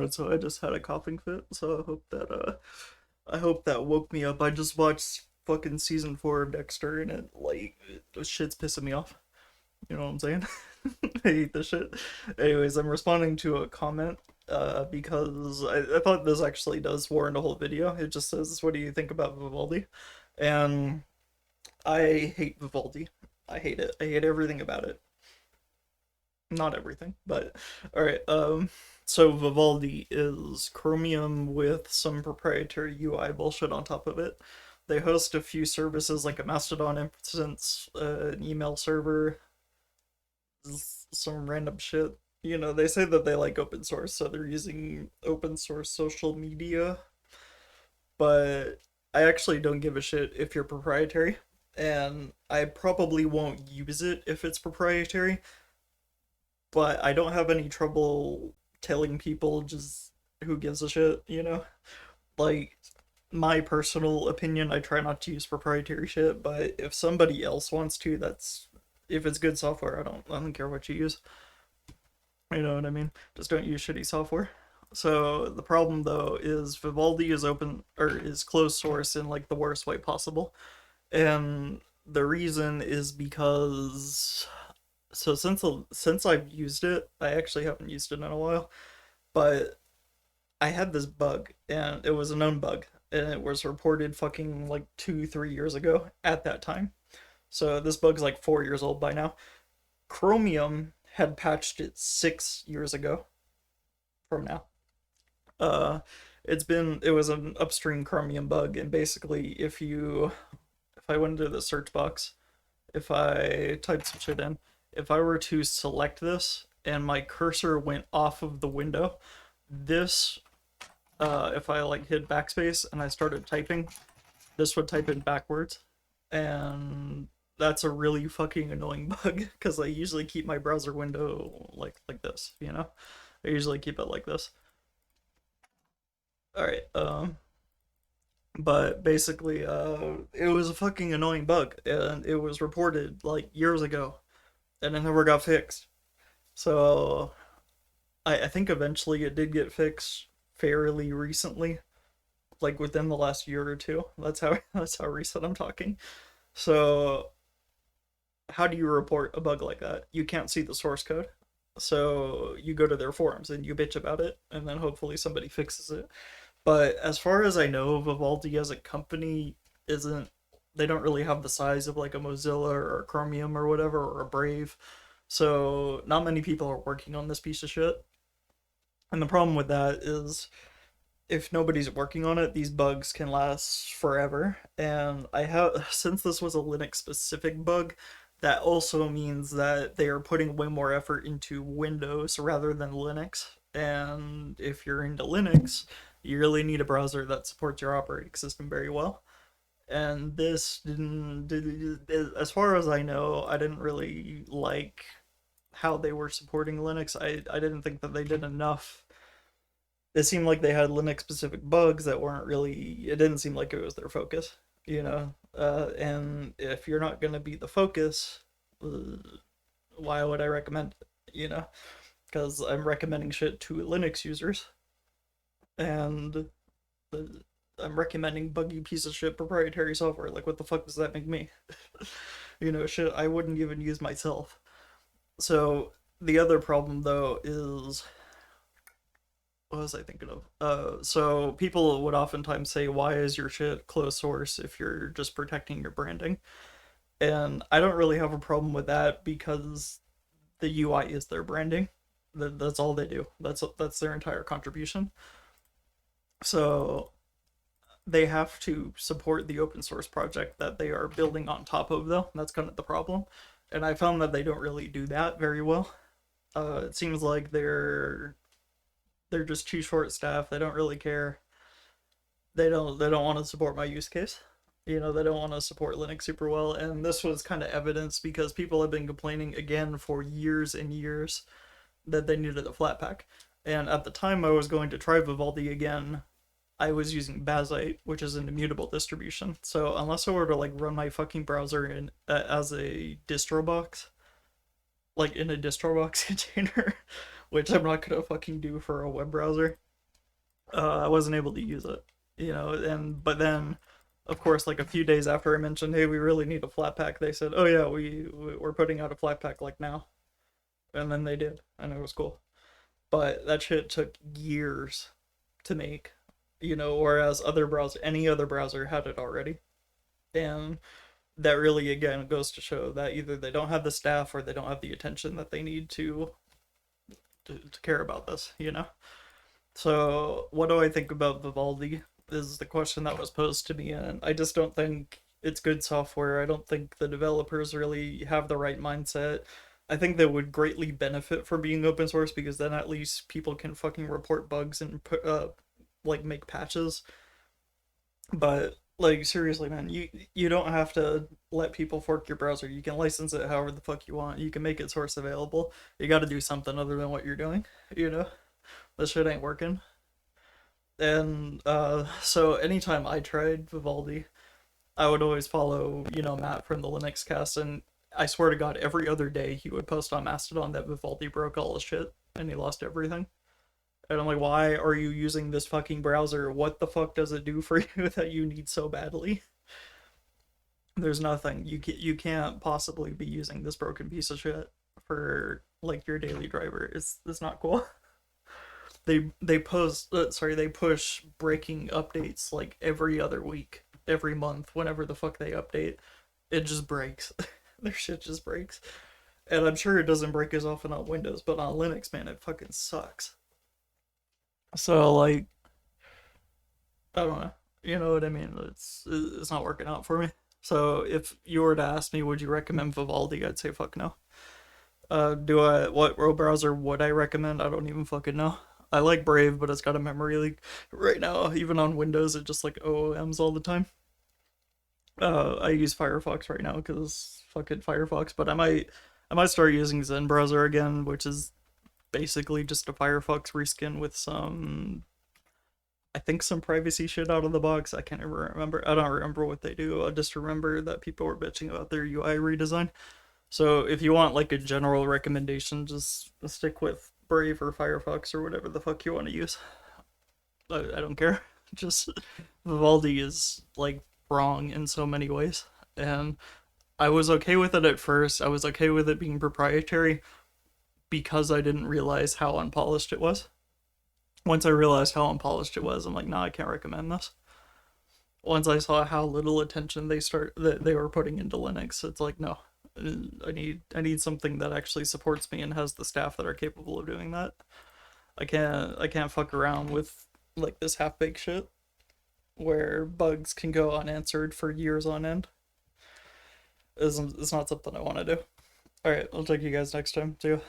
bad, so I just had a coughing fit. So I hope that woke me up. I just watched fucking season 4 of Dexter, and this shit's pissing me off. You know what I'm saying? I hate this shit. Anyways, I'm responding to a comment because I thought this actually does warrant a whole video. It just says, "What do you think about Vivaldi?" And I hate Vivaldi. I hate it. I hate everything about it. Not everything, but all right. So Vivaldi is Chromium with some proprietary UI bullshit on top of it. They host a few services like a Mastodon instance, an email server, some random shit. You know, they say that they like open source, so they're using open source social media, but I actually don't give a shit if you're proprietary, and I probably won't use it if it's proprietary, but I don't have any trouble telling people just who gives a shit, you know? Like, my personal opinion, I try not to use proprietary shit, but if somebody else wants to, that's if it's good software, I don't care what you use. You know what I mean? Just don't use shitty software. So the problem though is Vivaldi is open or is closed source in like the worst way possible. And the reason is because since I've used it, I actually haven't used it in a while, but I had this bug and it was a known bug and it was reported fucking like 2 3 years ago at that time. So this bug's like 4 years old by now. Chromium had patched it 6 years ago from now. Uh, it was an upstream Chromium bug, and basically, if I went into the search box, if I typed some shit in, if I were to select this and my cursor went off of the window, this, if I like hit backspace and I started typing, this would type in backwards, and that's a really fucking annoying bug because I usually keep my browser window like this, you know? I usually keep it like this. All right. But basically, it was a fucking annoying bug, and it was reported like years ago, and it never got fixed. So I think eventually it did get fixed fairly recently, like within the last year or two. That's how recent I'm talking. So how do you report a bug like that? You can't see the source code. So you go to their forums and you bitch about it, and then hopefully somebody fixes it. But as far as I know, Vivaldi as a company isn't. They don't really have the size of like a Mozilla or a Chromium or whatever or a Brave. So not many people are working on this piece of shit. And the problem with that is if nobody's working on it, these bugs can last forever. And I have, since this was a Linux specific bug, that also means that they are putting way more effort into Windows rather than Linux. And if you're into Linux, you really need a browser that supports your operating system very well. And this as far as I know, I didn't really like how they were supporting Linux. I didn't think that they did enough. It seemed like they had Linux specific bugs that weren't really, it didn't seem like it was their focus, you know? And if you're not going to be the focus, uh, why would I recommend it, you know? Because I'm recommending shit to Linux users, and uh, I'm recommending buggy piece of shit proprietary software. Like, what the fuck does that make me? You know, shit I wouldn't even use myself. So, the other problem, though, is what was I thinking of? So people would oftentimes say, "Why is your shit closed source if you're just protecting your branding?" And I don't really have a problem with that because the UI is their branding. That's all they do. That's their entire contribution. So they have to support the open source project that they are building on top of, though. That's kind of the problem. And I found that they don't really do that very well. It seems like they're just too short staffed. They don't really care. They don't want to support my use case. You know, they don't want to support Linux super well, and this was kind of evidence because people have been complaining again for years and years that they needed a Flatpak. And at the time I was going to try Vivaldi again, I was using Bazite, which is an immutable distribution. So unless I were to like run my fucking browser in as a distro box, like in a distro box container, which I'm not gonna fucking do for a web browser, I wasn't able to use it, and but then, of course, like a few days after I mentioned, hey, we really need a flat pack, they said, oh yeah, we're putting out a flat pack like now, and then they did, and it was cool. But that shit took years to make, whereas any other browser had it already, and that really again goes to show that either they don't have the staff or they don't have the attention that they need to care about this. So, what do I think about Vivaldi? Is the question that was posed to me, and I just don't think it's good software. I don't think the developers really have the right mindset. I think they would greatly benefit from being open source because then at least people can fucking report bugs and like make patches. But like seriously, man, you don't have to let people fork your browser. You can license it however the fuck you want. You can make it source available. You got to do something other than what you're doing. You know, this shit ain't working. And so anytime I tried Vivaldi, I would always follow, Matt from the Linux cast, and I swear to God, every other day he would post on Mastodon that Vivaldi broke all his shit and he lost everything. And I'm like, why are you using this fucking browser? What the fuck does it do for you that you need so badly? There's nothing. You can't possibly be using this broken piece of shit for like your daily driver. It's not cool. They push breaking updates like every other week, every month, whenever the fuck they update. It just breaks. Their shit just breaks. And I'm sure it doesn't break as often on Windows, but on Linux, man, it fucking sucks. So like, I don't know. You know what I mean? It's not working out for me. So if you were to ask me, would you recommend Vivaldi? I'd say fuck no. Do I? What web browser would I recommend? I don't even fucking know. I like Brave, but it's got a memory leak right now. Even on Windows, it just like OOMs all the time. I use Firefox right now because fucking Firefox. But I might start using Zen browser again, which is basically just a Firefox reskin with I think some privacy shit out of the box. I can't ever remember. I don't remember what they do. I just remember that people were bitching about their UI redesign. So if you want like a general recommendation, just stick with Brave or Firefox or whatever the fuck you want to use. I don't care. Just Vivaldi is like wrong in so many ways, and I was okay with it at first. I was okay with it being proprietary because I didn't realize how unpolished it was. Once I realized how unpolished it was, I'm like, nah, I can't recommend this. Once I saw how little attention that they were putting into Linux, it's like, no, I need something that actually supports me and has the staff that are capable of doing that. I can't fuck around with like this half baked shit where bugs can go unanswered for years on end. It's not something I want to do. All right, I'll talk to you guys next time too.